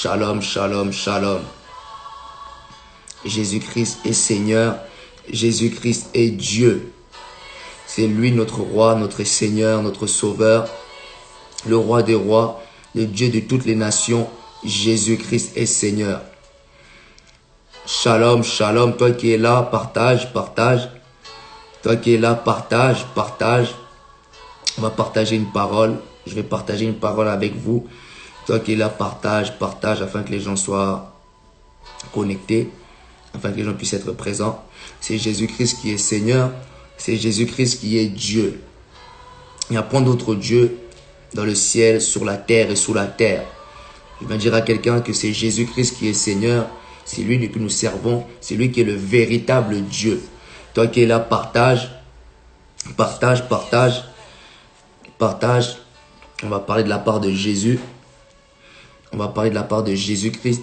Shalom, shalom, shalom. Jésus-Christ est Seigneur. Jésus-Christ est Dieu. C'est lui notre roi, notre Seigneur, notre Sauveur. Le roi des rois, le Dieu de toutes les nations. Jésus-Christ est Seigneur. Shalom, shalom. Toi qui es là, partage, partage. Toi qui es là, partage, partage. On va partager une parole. Je vais partager une parole avec vous. Toi qui es là, partage, partage, afin que les gens soient connectés, afin que les gens puissent être présents. C'est Jésus-Christ qui est Seigneur. C'est Jésus-Christ qui est Dieu. Il n'y a point d'autre Dieu dans le ciel, sur la terre et sous la terre. Je vais dire à quelqu'un que c'est Jésus-Christ qui est Seigneur. C'est lui que nous servons. C'est lui qui est le véritable Dieu. Toi qui es là, partage, partage, partage, partage. On va parler de la part de Jésus. On va parler de la part de Jésus-Christ.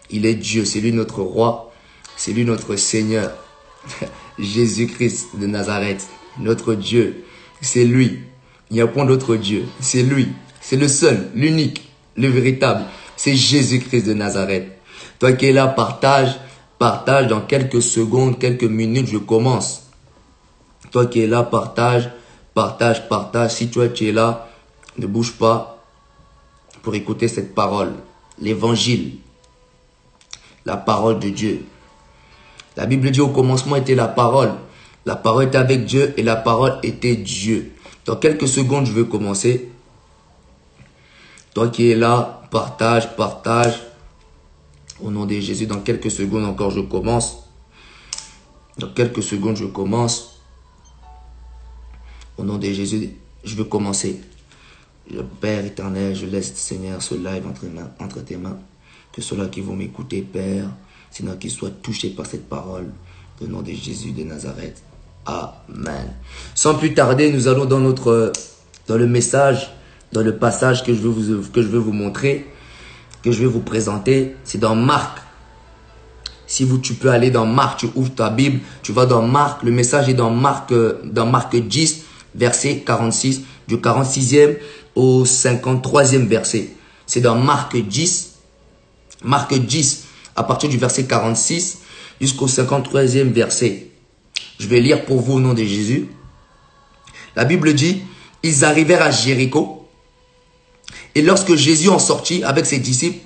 Il est Dieu, c'est lui notre roi, c'est lui notre Seigneur. Jésus-Christ de Nazareth, notre Dieu, c'est lui. Il n'y a point d'autre Dieu, c'est lui. C'est le seul, l'unique, le véritable. C'est Jésus-Christ de Nazareth. Toi qui es là, partage, partage. Dans quelques secondes, quelques minutes, je commence. Toi qui es là, partage, partage, partage. Si toi tu es là, ne bouge pas pour écouter cette parole. L'évangile, la parole de Dieu. La Bible dit au commencement était la parole. La parole était avec Dieu et la parole était Dieu. Dans quelques secondes, je vais commencer. Toi qui es là, partage, partage. Au nom de Jésus, dans quelques secondes encore, je commence. Dans quelques secondes, je commence. Au nom de Jésus, je veux commencer. Père éternel, je laisse, Seigneur, ce live entre tes mains. Que ceux-là qui vont m'écouter, Père, Seigneur, qu'ils soient touchés par cette parole. Au nom de Jésus de Nazareth. Amen. Sans plus tarder, nous allons dans le message, dans le passage que je veux vous montrer, que je vais vous présenter. C'est dans Marc. Si tu peux aller dans Marc, tu ouvres ta Bible, tu vas dans Marc. Le message est dans Marc 10, verset 46, du 46e au 53e verset. C'est dans Marc 10, à partir du verset 46 jusqu'au 53e verset. Je vais lire pour vous au nom de Jésus. La Bible dit, ils arrivèrent à Jéricho. Et lorsque Jésus en sortit avec ses disciples,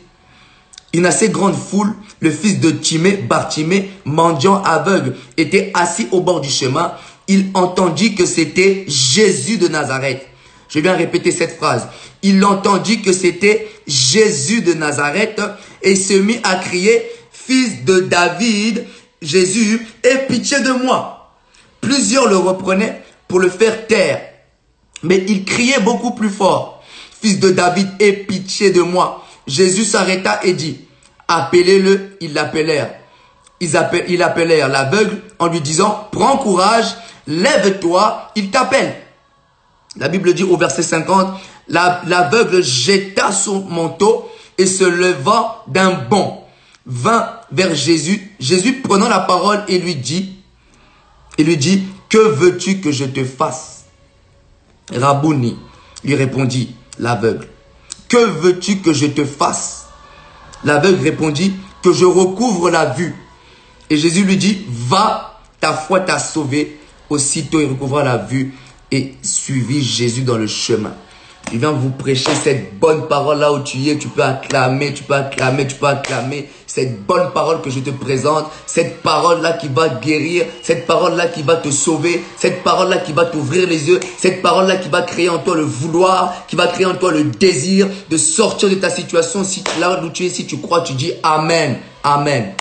une assez grande foule, le fils de Timée, Bartimée, mendiant aveugle, était assis au bord du chemin. Il entendit que c'était Jésus de Nazareth. Je viens répéter cette phrase. Il entendit que c'était Jésus de Nazareth et se mit à crier, « Fils de David, Jésus, aie pitié de moi !» Plusieurs le reprenaient pour le faire taire. Mais il criait beaucoup plus fort, « Fils de David, aie pitié de moi !» Jésus s'arrêta et dit, « Appelez-le. » Ils l'appelèrent. Ils appelèrent l'aveugle en lui disant, « Prends courage, lève-toi, il t'appelle. » La Bible dit au verset 50, l'aveugle jeta son manteau et se leva d'un bond, vint vers Jésus. Jésus prenant la parole et lui dit, « Que veux-tu que je te fasse ?» Rabouni, lui répondit l'aveugle. « Que veux-tu que je te fasse ?» L'aveugle répondit, « Que je recouvre la vue. » Et Jésus lui dit, « Va, ta foi t'a sauvé. » Aussitôt, il recouvra la vue et suivit Jésus dans le chemin. Je viens vous prêcher cette bonne parole là où tu es. Tu peux acclamer, tu peux acclamer, tu peux acclamer. Cette bonne parole que je te présente. Cette parole là qui va guérir. Cette parole là qui va te sauver. Cette parole là qui va t'ouvrir les yeux. Cette parole là qui va créer en toi le vouloir. Qui va créer en toi le désir de sortir de ta situation. Si là où tu es, si tu crois, tu dis Amen. Amen.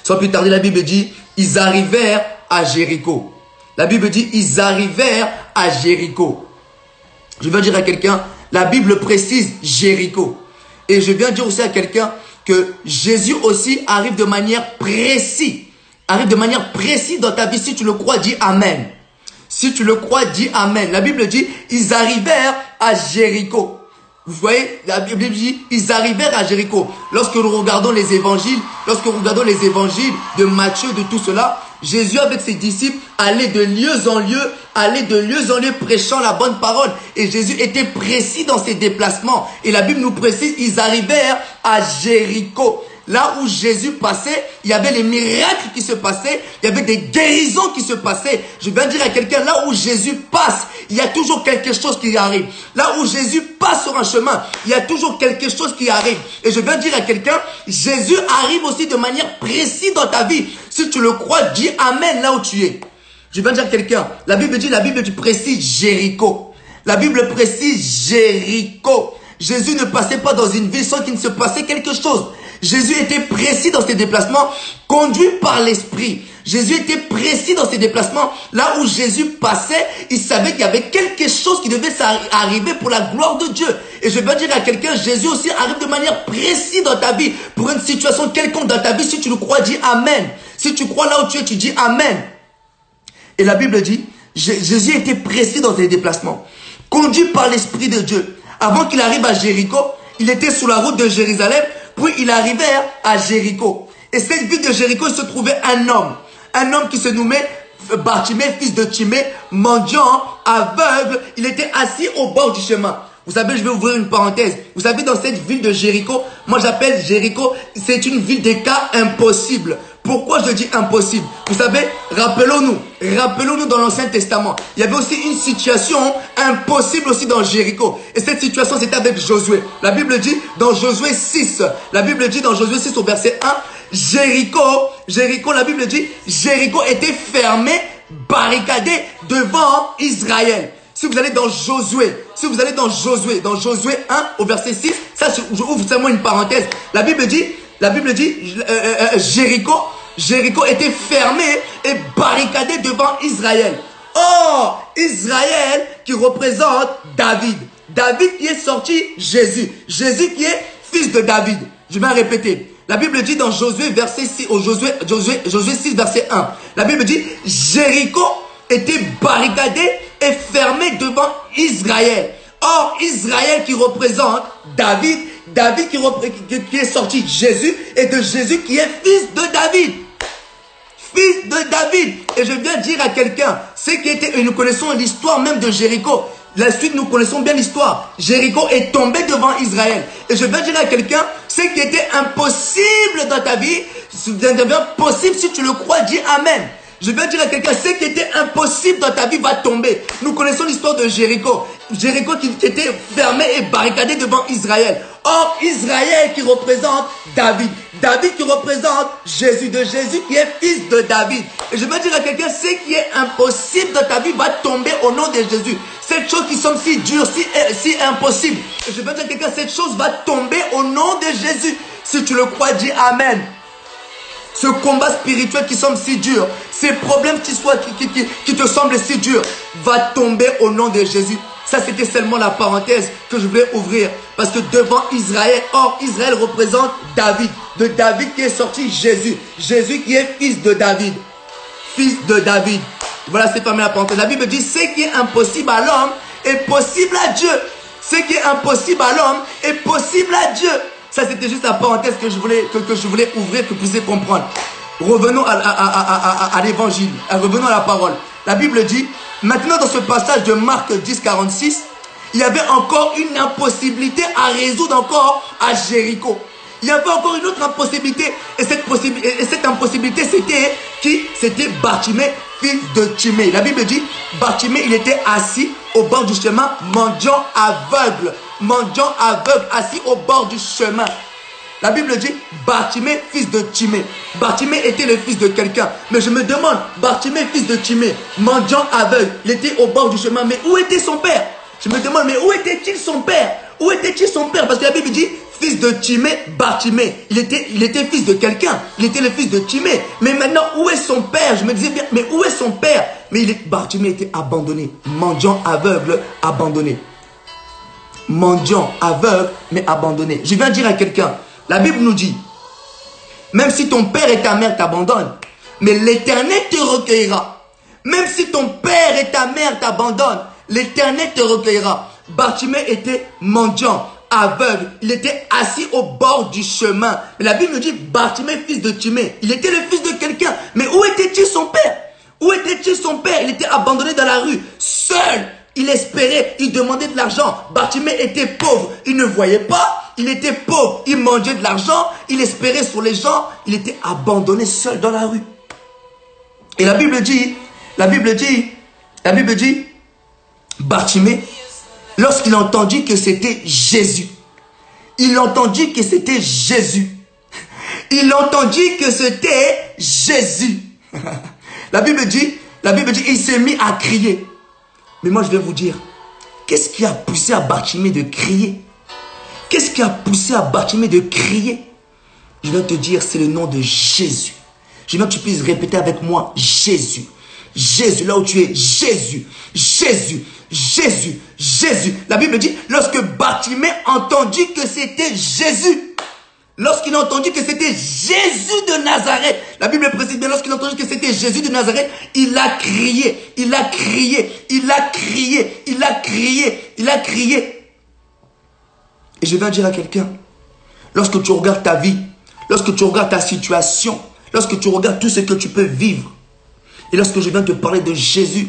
Sans plus tarder, la Bible dit, ils arrivèrent à Jéricho. La Bible dit, ils arrivèrent à Jéricho. Je viens dire à quelqu'un, la Bible précise Jéricho. Et je viens dire aussi à quelqu'un que Jésus aussi arrive de manière précise. Arrive de manière précise dans ta vie. Si tu le crois, dis Amen. Si tu le crois, dis Amen. La Bible dit, ils arrivèrent à Jéricho. Vous voyez, la Bible dit, ils arrivèrent à Jéricho. Lorsque nous regardons les évangiles de Matthieu, de tout cela, Jésus avec ses disciples allait de lieu en lieu, prêchant la bonne parole. Et Jésus était précis dans ses déplacements. Et la Bible nous précise, ils arrivèrent à Jéricho. Là où Jésus passait, il y avait les miracles qui se passaient, il y avait des guérisons qui se passaient. Je viens dire à quelqu'un, là où Jésus passe, il y a toujours quelque chose qui arrive. Là où Jésus passe sur un chemin, il y a toujours quelque chose qui arrive. Et je viens dire à quelqu'un, Jésus arrive aussi de manière précise dans ta vie. Si tu le crois, dis Amen là où tu es. Je viens dire à quelqu'un, la Bible dit précise Jéricho. La Bible précise Jéricho. Jésus ne passait pas dans une ville sans qu'il ne se passait quelque chose. Jésus était précis dans ses déplacements, conduit par l'Esprit. Jésus était précis dans ses déplacements. Là où Jésus passait, il savait qu'il y avait quelque chose qui devait arriver pour la gloire de Dieu. Et je veux dire à quelqu'un, Jésus aussi arrive de manière précise dans ta vie, pour une situation quelconque dans ta vie. Si tu le crois, dis Amen. Si tu crois là où tu es, tu dis Amen. Et la Bible dit, Jésus était précis dans ses déplacements, conduit par l'Esprit de Dieu. Avant qu'il arrive à Jéricho, il était sur la route de Jérusalem, puis il arrivait à Jéricho. Et cette ville de Jéricho, il se trouvait un homme qui se nommait Bartimée, fils de Timée, mendiant, aveugle. Il était assis au bord du chemin. Vous savez, je vais ouvrir une parenthèse. Vous savez, dans cette ville de Jéricho, moi j'appelle Jéricho, c'est une ville des cas impossibles. Pourquoi je dis impossible? Vous savez, rappelons-nous dans l'Ancien Testament, il y avait aussi une situation impossible aussi dans Jéricho. Et cette situation, c'était avec Josué. La Bible dit dans Josué 6, au verset 1, Jéricho, la Bible dit, Jéricho était fermé, barricadé devant Israël. Si vous allez dans Josué, dans Josué 1 au verset 6, ça je ouvre seulement une parenthèse. La Bible dit, Jéricho était fermé et barricadé devant Israël. Or, Israël qui représente David. David qui est sorti Jésus. Jésus qui est fils de David. Je vais répéter. La Bible dit dans Josué, Josué 6, verset 1. La Bible dit, Jéricho était barricadé et fermé devant Israël. Or, Israël qui représente David, David qui est sorti Jésus, et de Jésus qui est fils de David. Fils de David. Et je viens dire à quelqu'un, et nous connaissons l'histoire même de Jéricho. La suite, nous connaissons bien l'histoire. Jéricho est tombé devant Israël. Et je viens dire à quelqu'un, ce qui était impossible dans ta vie, devient possible si tu le crois, dis Amen. Je viens dire à quelqu'un, ce qui était impossible dans ta vie va tomber. Nous connaissons l'histoire de Jéricho. Jéricho qui était fermé et barricadé devant Israël. Or, Israël qui représente David. David qui représente Jésus, de Jésus qui est fils de David. Et je veux dire à quelqu'un, ce qui est impossible dans ta vie va tomber au nom de Jésus. Cette chose qui semble si dure, si impossible. Et je veux dire à quelqu'un, cette chose va tomber au nom de Jésus. Si tu le crois, dis Amen. Ce combat spirituel qui semble si dur, ces problèmes qui te semblent si durs, va tomber au nom de Jésus. Ça, c'était seulement la parenthèse que je voulais ouvrir. Parce que devant Israël, or Israël représente David. De David qui est sorti Jésus. Jésus qui est fils de David. Fils de David. Voilà, c'est fermé la parenthèse. La Bible dit, ce qui est impossible à l'homme est possible à Dieu. Ce qui est impossible à l'homme est possible à Dieu. Ça, c'était juste la parenthèse que je voulais ouvrir, que vous puissiez comprendre. Revenons à l'évangile. Revenons à la parole. La Bible dit, maintenant dans ce passage de Marc 10, 46, il y avait encore une impossibilité à résoudre encore à Jéricho. Il y avait encore une autre impossibilité. Et cette impossibilité, c'était qui? C'était Bartimée, fils de Timée. La Bible dit, Bartimée, il était assis au bord du chemin, mendiant aveugle, assis au bord du chemin. La Bible dit, Bartimée, fils de Timée. Bartimée était le fils de quelqu'un. Mais je me demande, Bartimée, fils de Timée, mendiant aveugle, il était au bord du chemin. Mais où était son père? Je me demande, mais où était-il son père? Où était-il son père? Parce que la Bible dit, fils de Timée, Bartimée. Il était fils de quelqu'un. Il était le fils de Timée. Mais maintenant, où est son père? Je me disais bien, mais où est son père? Mais Bartimée était abandonné. Mendiant aveugle, abandonné. Mendiant aveugle, mais abandonné. Je viens dire à quelqu'un, la Bible nous dit, même si ton père et ta mère t'abandonnent, mais l'Éternel te recueillera. Même si ton père et ta mère t'abandonnent, l'Éternel te recueillera. Bartimée était mendiant, aveugle. Il était assis au bord du chemin. Mais la Bible nous dit, Bartimée, fils de Timée, il était le fils de quelqu'un. Mais où était-il son père? Où était-il son père? Il était abandonné dans la rue, seul. Il espérait, il demandait de l'argent. Bartimée était pauvre, il ne voyait pas. Il était pauvre, il mangeait de l'argent. Il espérait sur les gens. Il était abandonné seul dans la rue. Et la Bible dit, Bartimée, lorsqu'il entendit que c'était Jésus, il entendit que c'était Jésus. Il entendit que c'était Jésus. La Bible dit, il s'est mis à crier. Mais moi je vais vous dire, qu'est-ce qui a poussé à Bartimée de crier? Qu'est-ce qui a poussé à Bartimée de crier? Je vais te dire, c'est le nom de Jésus. Je veux que tu puisses répéter avec moi, Jésus. Jésus, là où tu es, Jésus, Jésus, Jésus, Jésus. La Bible dit, lorsque Bartimée entendit que c'était Jésus, lorsqu'il a entendu que c'était Jésus de Nazareth, la Bible précise bien, lorsqu'il a entendu que c'était Jésus de Nazareth, il a crié, il a crié, il a crié, il a crié, il a crié. Et je viens dire à quelqu'un, lorsque tu regardes ta vie, lorsque tu regardes ta situation, lorsque tu regardes tout ce que tu peux vivre, et lorsque je viens te parler de Jésus,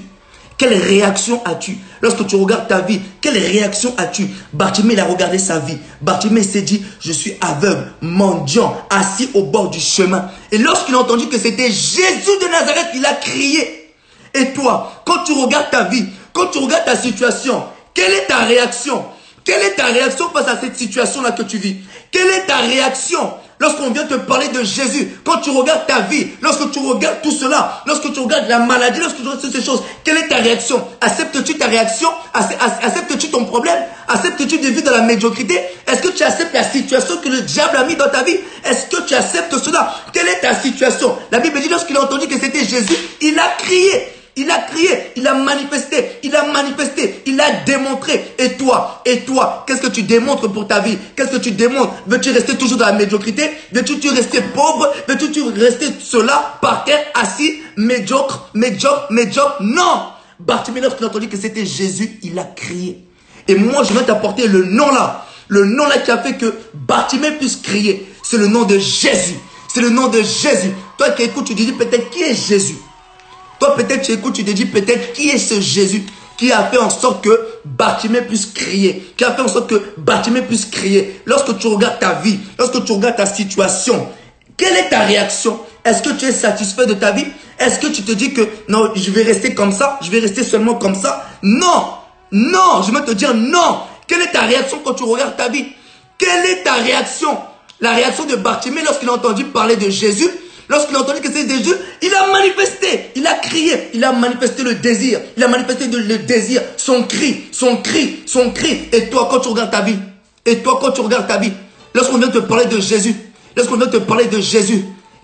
quelle réaction as-tu? Lorsque tu regardes ta vie, quelle réaction as-tu? Bartimée, il a regardé sa vie. Bartimée s'est dit, je suis aveugle, mendiant, assis au bord du chemin. Et lorsqu'il a entendu que c'était Jésus de Nazareth, il a crié. Et toi, quand tu regardes ta vie, quand tu regardes ta situation, quelle est ta réaction? Quelle est ta réaction face à cette situation-là que tu vis? Quelle est ta réaction lorsqu'on vient te parler de Jésus? Quand tu regardes ta vie, lorsque tu regardes tout cela, lorsque tu regardes la maladie, lorsque tu regardes toutes ces choses, quelle est ta réaction? Acceptes-tu ta réaction? Acceptes-tu ton problème? Acceptes-tu de vivre dans la médiocrité? Est-ce que tu acceptes la situation que le diable a mis dans ta vie? Est-ce que tu acceptes cela? Quelle est ta situation? La Bible dit, lorsqu'il a entendu que c'était Jésus, il a crié. Il a crié, il a manifesté, il a démontré. Et toi, qu'est-ce que tu démontres pour ta vie? Qu'est-ce que tu démontres? Veux-tu rester toujours dans la médiocrité? Veux-tu rester pauvre? Veux-tu rester cela, par terre, assis, médiocre? Non! Bartimée, lorsqu'il a entendu que c'était Jésus, il a crié. Et moi, je vais t'apporter le nom là qui a fait que Bartimée puisse crier. C'est le nom de Jésus. C'est le nom de Jésus. Toi qui écoutes, tu te dis peut-être qui est Jésus? Toi, peut-être, tu écoutes, tu te dis peut-être qui est ce Jésus qui a fait en sorte que Bartimée puisse crier, qui a fait en sorte que Bartimée puisse crier. Lorsque tu regardes ta vie, lorsque tu regardes ta situation, quelle est ta réaction? Est-ce que tu es satisfait de ta vie? Est-ce que tu te dis que non, je vais rester comme ça, je vais rester seulement comme ça? Non, non, je vais te dire non. Quelle est ta réaction quand tu regardes ta vie? Quelle est ta réaction? La réaction de Bartimée lorsqu'il a entendu parler de Jésus. Lorsqu'il a entendu que c'était Jésus, il a manifesté, il a crié, il a manifesté le désir, il a manifesté le désir, son cri. Et toi, quand tu regardes ta vie, lorsqu'on vient te parler de Jésus,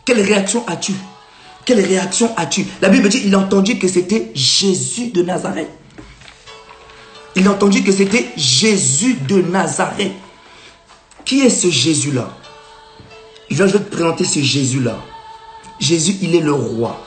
quelle réaction as-tu? Quelle réaction as-tu? La Bible dit, il a entendu que c'était Jésus de Nazareth. Il a entendu que c'était Jésus de Nazareth. Qui est ce Jésus-là? Je vais te présenter ce Jésus-là. Jésus, il est le roi.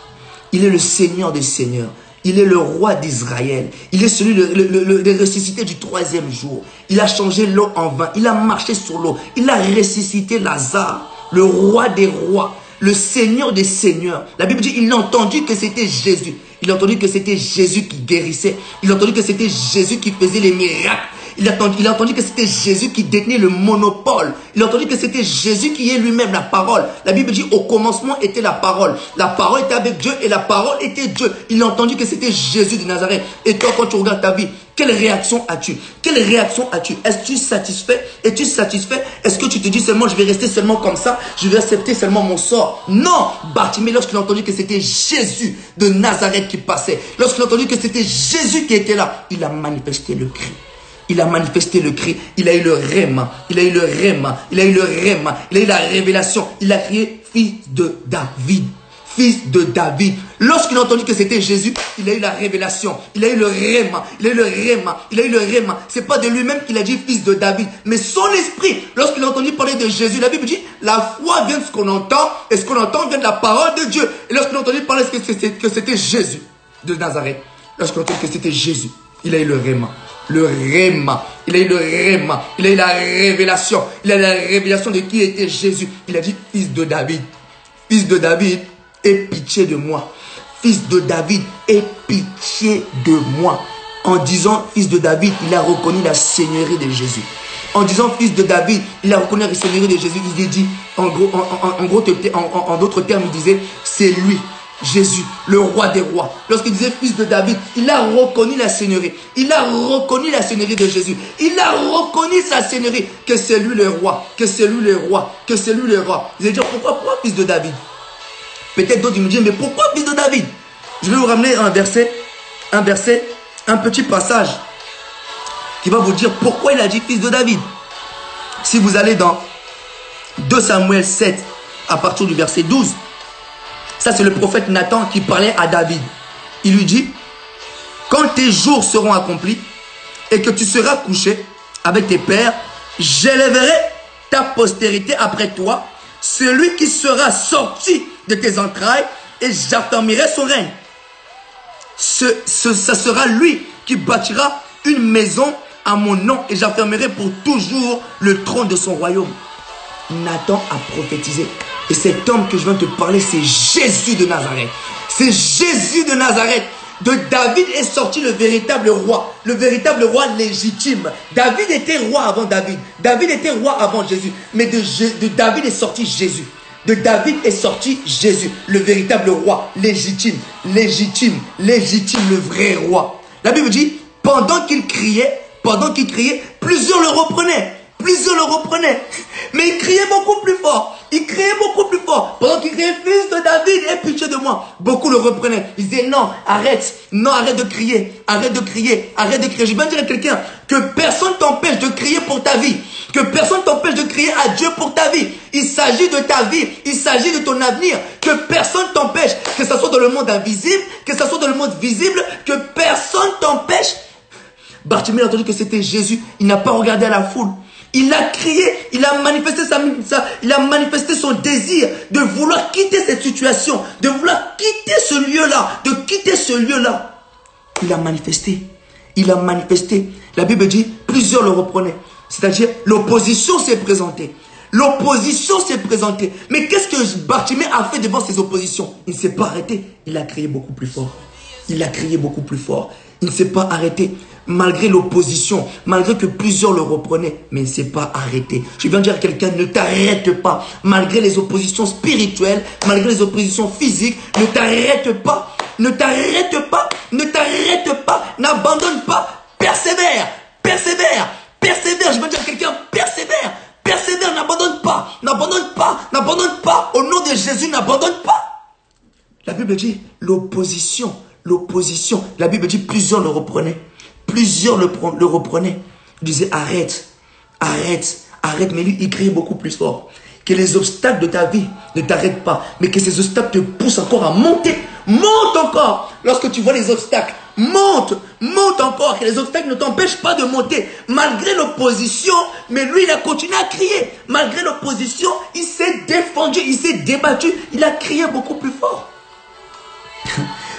Il est le Seigneur des Seigneurs. Il est le roi d'Israël. Il est celui de ressuscité du 3e jour. Il a changé l'eau en vin. Il a marché sur l'eau. Il a ressuscité Lazare, le roi des rois, le Seigneur des Seigneurs. La Bible dit, il a entendu que c'était Jésus. Il a entendu que c'était Jésus qui guérissait. Il a entendu que c'était Jésus qui faisait les miracles. Il a entendu que c'était Jésus qui détenait le monopole. Il a entendu que c'était Jésus qui est lui-même la parole. La Bible dit, au commencement était la parole. La parole était avec Dieu et la parole était Dieu. Il a entendu que c'était Jésus de Nazareth. Et toi, quand tu regardes ta vie, quelle réaction as-tu? Quelle réaction as-tu? Est-ce que tu es satisfait? Es-tu satisfait? Est-ce que tu te dis seulement, je vais rester seulement comme ça? Je vais accepter seulement mon sort? Non! Bartimée, lorsqu'il a entendu que c'était Jésus de Nazareth qui passait, lorsqu'il a entendu que c'était Jésus qui était là, il a manifesté le cri. Il a manifesté le cri, il a eu le réma, il a eu la révélation. Il a crié, fils de David, fils de David. Lorsqu'il a entendu que c'était Jésus, il a eu la révélation, il a eu le réma, C'est pas de lui-même qu'il a dit fils de David, mais son esprit. Lorsqu'il a entendu parler de Jésus, la Bible dit, la foi vient de ce qu'on entend, et ce qu'on entend vient de la parole de Dieu. Et lorsqu'il a entendu parler que c'était Jésus de Nazareth, lorsqu'il a entendu que c'était Jésus, il a eu le réma. le réma. Il a eu le réma. Il a eu la révélation. Il a eu la révélation de qui était Jésus. Il a dit, fils de David. Fils de David, aie pitié de moi. Fils de David, aie pitié de moi. En disant fils de David, il a reconnu la seigneurie de Jésus. En disant fils de David, il a reconnu la seigneurie de Jésus. Il dit, en d'autres termes, il disait, c'est lui, Jésus, le roi des rois. Lorsqu'il disait fils de David, il a reconnu la seigneurie. Il a reconnu la seigneurie de Jésus. Il a reconnu sa seigneurie, que c'est lui le roi, que c'est lui le roi, que c'est lui le roi. Vous allez dire, pourquoi fils de David? Peut-être d'autres me disent, mais pourquoi fils de David? Je vais vous ramener un petit passage qui va vous dire pourquoi il a dit fils de David. Si vous allez dans 2 Samuel 7, à partir du verset 12, ça c'est le prophète Nathan qui parlait à David. Il lui dit, quand tes jours seront accomplis et que tu seras couché avec tes pères, j'élèverai ta postérité après toi, celui qui sera sorti de tes entrailles, et j'affermirai son règne. Ça sera lui qui bâtira une maison à mon nom, et j'affermirai pour toujours le trône de son royaume. Nathan a prophétisé. Et cet homme que je viens de te parler, c'est Jésus de Nazareth. C'est Jésus de Nazareth. De David est sorti le véritable roi légitime. David était roi avant David. David était roi avant Jésus. Mais de David est sorti Jésus. De David est sorti Jésus, le véritable roi, légitime, le vrai roi. La Bible dit, pendant qu'il criait, plusieurs le reprenaient. Mais il criait beaucoup plus fort. Pendant qu'il criait, fils de David, aie pitié de moi. Beaucoup le reprenaient. Ils disaient, non, arrête de crier. Je vais dire à quelqu'un que personne t'empêche de crier pour ta vie. Que personne t'empêche de crier à Dieu pour ta vie. Il s'agit de ta vie. Il s'agit de ton avenir. Que personne t'empêche. Que ce soit dans le monde invisible, que ce soit dans le monde visible. Que personne t'empêche. Bartimée a entendu que c'était Jésus. Il n'a pas regardé à la foule. Il a crié, il a manifesté son désir de vouloir quitter cette situation, de vouloir quitter ce lieu-là, Il a manifesté. La Bible dit, plusieurs le reprenaient. C'est-à-dire, l'opposition s'est présentée. Mais qu'est-ce que Bartimée a fait devant ces oppositions? Il ne s'est pas arrêté. Il a crié beaucoup plus fort. Il ne s'est pas arrêté. Malgré l'opposition, malgré que plusieurs le reprenaient, mais il ne s'est pas arrêté. Je viens de dire à quelqu'un, ne t'arrête pas. Malgré les oppositions spirituelles, malgré les oppositions physiques, ne t'arrête pas. N'abandonne pas. Persévère. Je veux dire à quelqu'un, persévère, n'abandonne pas. Au nom de Jésus, n'abandonne pas. La Bible dit, l'opposition. La Bible dit, plusieurs le reprenaient. Le reprenaient. Il disait, arrête. Mais lui, il criait beaucoup plus fort. Que les obstacles de ta vie ne t'arrêtent pas, mais que ces obstacles te poussent encore à monter. Monte encore. Lorsque tu vois les obstacles, monte encore. Que les obstacles ne t'empêchent pas de monter. Malgré l'opposition, mais lui, il a continué à crier. Malgré l'opposition, il s'est défendu, il s'est débattu. Il a crié beaucoup plus fort.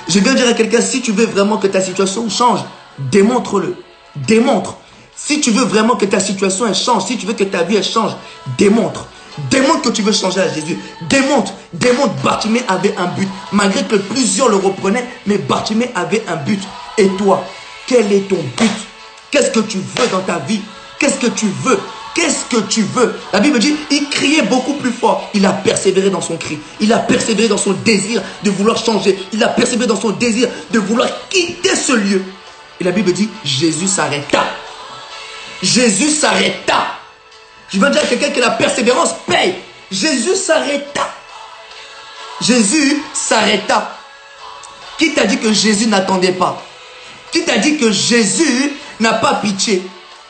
Je viens dire à quelqu'un, si tu veux vraiment que ta situation change, démontre-le. Démontre. Si tu veux vraiment que ta situation elle change, si tu veux que ta vie elle change, démontre. Démontre que tu veux changer à Jésus. Démontre. Bartimée avait un but. Malgré que plusieurs le reprenaient, mais Bartimée avait un but. Et toi, quel est ton but? Qu'est-ce que tu veux dans ta vie? Qu'est-ce que tu veux? La Bible dit, il criait beaucoup plus fort. Il a persévéré dans son cri. Il a persévéré dans son désir de vouloir changer. Il a persévéré dans son désir de vouloir quitter ce lieu. Et la Bible dit, Jésus s'arrêta. Je veux dire à quelqu'un que la persévérance paye. Jésus s'arrêta. Qui t'a dit que Jésus n'attendait pas? Qui t'a dit que Jésus n'a pas pitié?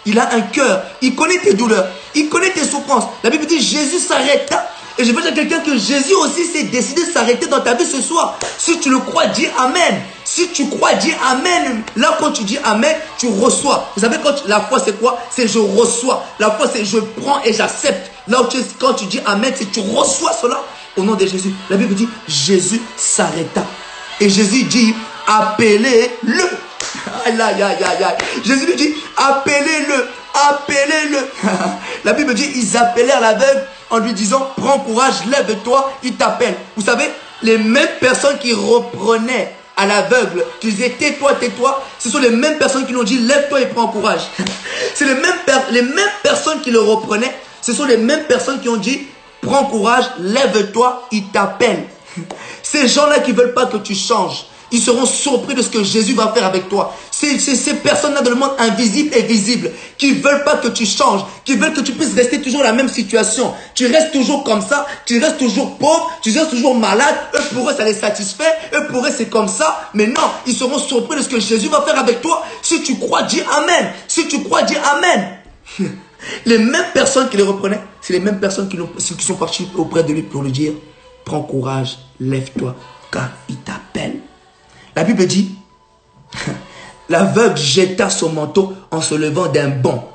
Il a un cœur. Il connaît tes douleurs. Il connaît tes souffrances. La Bible dit Jésus s'arrêta. Et je veux dire à quelqu'un que Jésus aussi s'est décidé de s'arrêter dans ta vie ce soir. Si tu le crois, dis Amen. Si tu crois, dis Amen. Là, quand tu dis Amen, tu reçois. Vous savez, la foi, c'est quoi? C'est je reçois. La foi, c'est je prends et j'accepte. Là, quand tu dis Amen, c'est tu reçois cela au nom de Jésus. La Bible dit Jésus s'arrêta. Et Jésus dit appelez-le. Aïe, aïe, aïe, aïe, aïe. Jésus lui dit, appelez-le, appelez-le. La Bible dit, ils appelèrent l'aveugle en lui disant, prends courage, lève-toi, il t'appelle. Vous savez, les mêmes personnes qui reprenaient à l'aveugle, qui disaient tais-toi, tais-toi, ce sont les mêmes personnes qui lui ont dit lève-toi et prends courage. C'est les mêmes personnes qui le reprenaient, ce sont les mêmes personnes qui ont dit prends courage, lève-toi, il t'appelle. Ces gens-là qui ne veulent pas que tu changes, ils seront surpris de ce que Jésus va faire avec toi. C'est ces personnes-là dans le monde invisible et visible qui ne veulent pas que tu changes, qui veulent que tu puisses rester toujours dans la même situation. Tu restes toujours comme ça, tu restes toujours pauvre, tu restes toujours malade. Eux, pour eux, ça les satisfait. Eux, pour eux, c'est comme ça. Mais non, ils seront surpris de ce que Jésus va faire avec toi. Si tu crois, dis Amen. Si tu crois, dis Amen. Les mêmes personnes qui les reprenaient, c'est les mêmes personnes qui sont parties auprès de lui pour lui dire prends courage, lève-toi, car il t'appelle. La Bible dit, l'aveugle jeta son manteau en se levant d'un bond.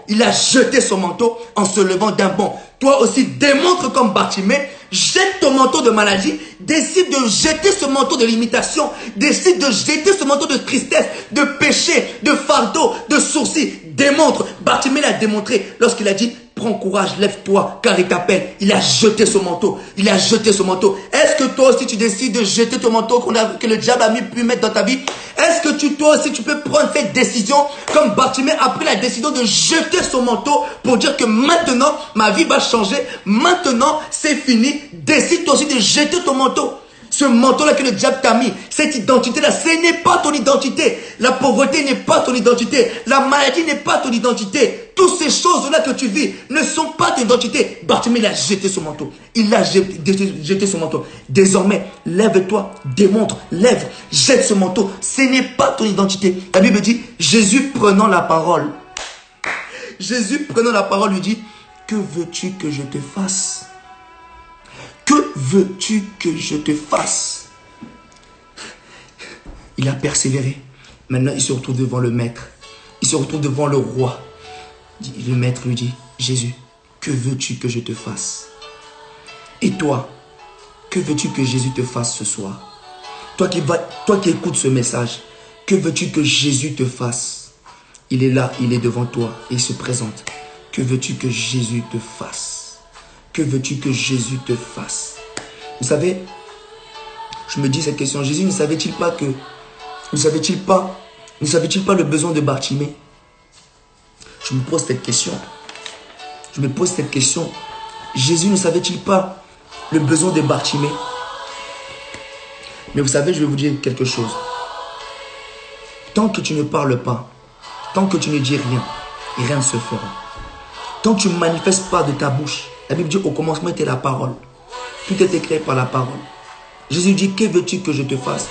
Il a jeté son manteau en se levant d'un bond. Toi aussi, démontre comme Bartimée, jette ton manteau de maladie, décide de jeter ce manteau de limitation, décide de jeter ce manteau de tristesse, de péché, de fardeau, de sourcils. Démontre. Bartimée l'a démontré lorsqu'il a dit, prends courage, lève-toi, car il t'appelle. Il a jeté ce manteau. Il a jeté ce manteau. Est-ce que toi aussi tu décides de jeter ton manteau que le diable a pu mettre dans ta vie? Est-ce que toi aussi tu peux prendre cette décision comme Bartimée a pris la décision de jeter son manteau pour dire que maintenant ma vie va changer. Maintenant c'est fini. Décide toi aussi de jeter ton manteau. Ce manteau-là que le diable t'a mis, cette identité-là, ce n'est pas ton identité. La pauvreté n'est pas ton identité. La maladie n'est pas ton identité. Toutes ces choses-là que tu vis ne sont pas ton identité. Bartimée, il a jeté son manteau. Il a jeté son manteau. Désormais, lève-toi, démontre, lève, jette ce manteau. Ce n'est pas ton identité. La Bible dit, Jésus prenant la parole. Jésus prenant la parole lui dit, que veux-tu que je te fasse? Que veux-tu que je te fasse? Il a persévéré. Maintenant, il se retrouve devant le maître. Il se retrouve devant le roi. Le maître lui dit, Jésus, que veux-tu que je te fasse? Et toi, que veux-tu que Jésus te fasse ce soir? Toi qui écoutes ce message, que veux-tu que Jésus te fasse? Il est là, il est devant toi et il se présente. Que veux-tu que Jésus te fasse? Que veux-tu que Jésus te fasse? Vous savez, je me dis cette question. Jésus ne savait-il pas le besoin de Bartimée? Je me pose cette question. Jésus ne savait-il pas le besoin de Bartimée? Mais vous savez, je vais vous dire quelque chose. Tant que tu ne parles pas, tant que tu ne dis rien, rien ne se fera. Tant que tu ne manifestes pas de ta bouche, la Bible dit au commencement était la parole. Tout était créé par la parole. Jésus dit, que veux-tu que je te fasse?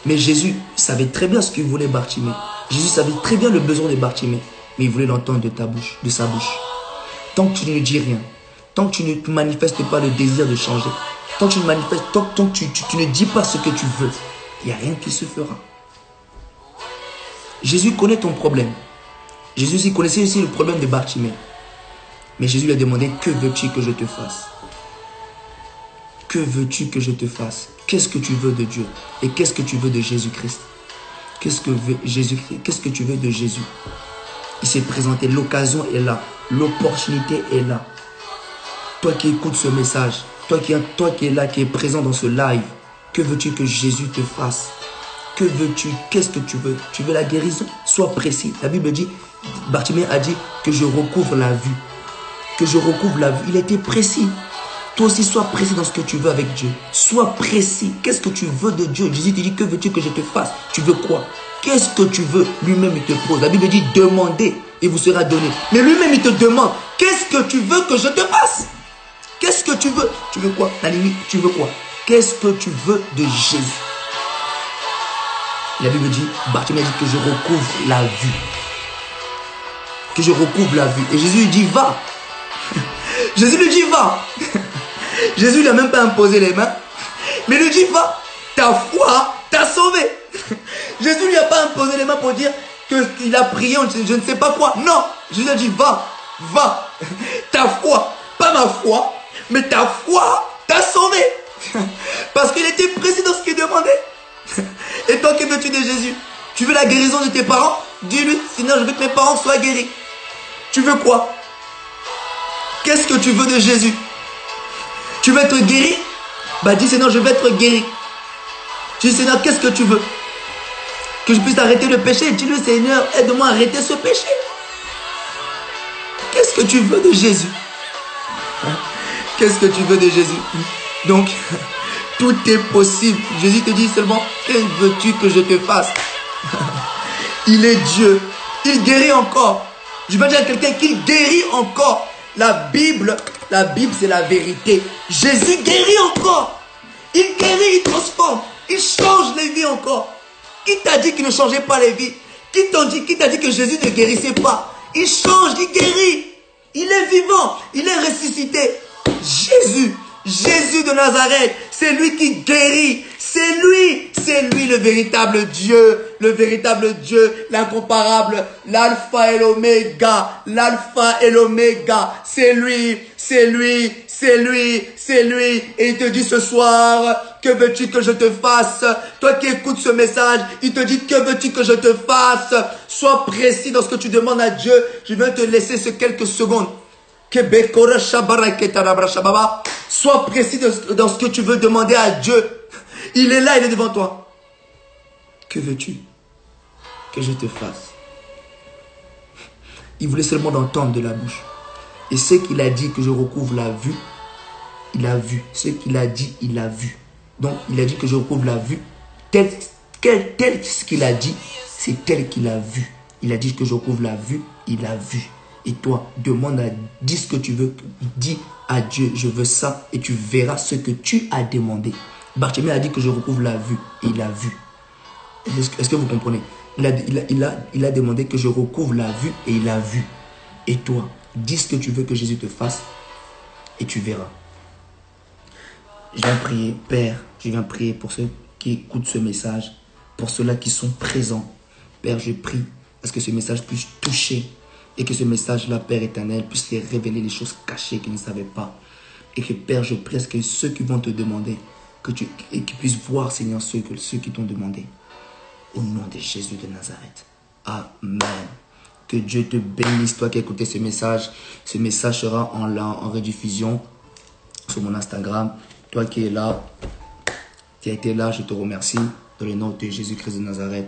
Mais Jésus savait très bien ce qu'il voulait Bartimée. Jésus savait très bien le besoin de Bartimée. Mais il voulait l'entendre de sa bouche. Tant que tu ne dis rien, tant que tu ne manifestes pas le désir de changer, tant que tu ne manifestes, tant que tu ne dis pas ce que tu veux, il n'y a rien qui se fera. Jésus connaît ton problème. Jésus connaissait aussi le problème de Bartimée. Mais Jésus lui a demandé, que veux-tu que je te fasse? Que veux-tu que je te fasse? Qu'est-ce que tu veux de Dieu? Et qu'est-ce que tu veux de Jésus-Christ? Qu'est-ce que tu veux de Jésus? Il s'est présenté, l'occasion est là, l'opportunité est là. Toi qui écoutes ce message, toi qui es là, qui es présent dans ce live, que veux-tu que Jésus te fasse? Que veux-tu? Qu'est-ce que tu veux? Tu veux la guérison? Sois précis. La Bible dit, Bartimée a dit que je recouvre la vue. Que je recouvre la vue. Il était précis. Toi aussi, sois précis dans ce que tu veux avec Dieu. Sois précis. Qu'est-ce que tu veux de Dieu? Jésus te dit, que veux-tu que je te fasse? Tu veux quoi? Qu'est-ce que tu veux? Lui-même, il te pose. La Bible dit, demandez et vous sera donné. Mais lui-même, il te demande, qu'est-ce que tu veux que je te fasse? Qu'est-ce que tu veux? Tu veux quoi? La limite, tu veux quoi? Qu'est-ce que tu veux de Jésus? La Bible dit, Bartimée dit que je recouvre la vue. Que je recouvre la vue. Et Jésus lui dit, va. Jésus lui dit, va. Jésus ne lui a même pas imposé les mains. Mais il lui dit, va. Ta foi t'a sauvé. Jésus ne lui a pas imposé les mains pour dire qu'il a prié, je ne sais pas quoi. Non. Jésus lui a dit, va. Va. Ta foi, pas ma foi, mais ta foi t'a sauvé. Parce qu'il était précis dans ce qu'il demandait. Et toi, que veux-tu de Jésus? Tu veux la guérison de tes parents? Dis-lui, sinon je veux que mes parents soient guéris. Tu veux quoi? Qu'est-ce que tu veux de Jésus? Tu veux être guéri? Bah dis Seigneur, je veux être guéri. Tu dis Seigneur, qu'est-ce que tu veux? Que je puisse arrêter le péché. Dis-lui Seigneur, aide-moi à arrêter ce péché. Qu'est-ce que tu veux de Jésus? Qu'est-ce que tu veux de Jésus? Donc, tout est possible. Jésus te dit seulement, que veux-tu que je te fasse? Il est Dieu. Il guérit encore. Je veux dire à quelqu'un qu'il guérit encore. La Bible c'est la vérité. Jésus guérit encore. Il guérit, il transforme. Il change les vies encore. Qui t'a dit qu'il ne changeait pas les vies? Qui t'a dit que Jésus ne guérissait pas? Il change, il guérit. Il est vivant. Il est ressuscité. Jésus de Nazareth, c'est lui qui guérit. C'est lui le véritable Dieu, l'incomparable, l'alpha et l'oméga, c'est lui. Et il te dit ce soir, que veux-tu que je te fasse? Toi qui écoutes ce message, il te dit, que veux-tu que je te fasse? Sois précis dans ce que tu demandes à Dieu. Je vais te laisser ces quelques secondes. Sois précis dans ce que tu veux demander à Dieu. Il est là, il est devant toi. Que veux-tu que je te fasse? Il voulait seulement d'entendre de la bouche. Et ce qu'il a dit, que je recouvre la vue, il a vu. Ce qu'il a dit, il a vu. Donc, il a dit que je recouvre la vue. Tel ce qu'il a dit, c'est tel qu'il a vu. Il a dit que je recouvre la vue, il a vu. Et toi, dis ce que tu veux. Dis à Dieu, je veux ça. Et tu verras ce que tu as demandé. Bartimée a dit que je recouvre la vue. Et il a vu. Est-ce que vous comprenez? Il a demandé que je recouvre la vue. Et il a vu. Et toi, dis ce que tu veux que Jésus te fasse. Et tu verras. Je viens prier, Père. Je viens prier pour ceux qui écoutent ce message. Pour ceux-là qui sont présents. Père, je prie à ce que ce message puisse toucher. Et que ce message-là, Père éternel, puisse les révéler les choses cachées qu'ils ne savaient pas. Et que, Père, je prie que ceux qui vont te demander, et qu'ils puissent voir, Seigneur, ceux qui t'ont demandé. Au nom de Jésus de Nazareth. Amen. Que Dieu te bénisse, toi qui as écouté ce message. Ce message sera en rediffusion sur mon Instagram. Toi qui es là, qui as été là, je te remercie. Dans le nom de Jésus-Christ de Nazareth.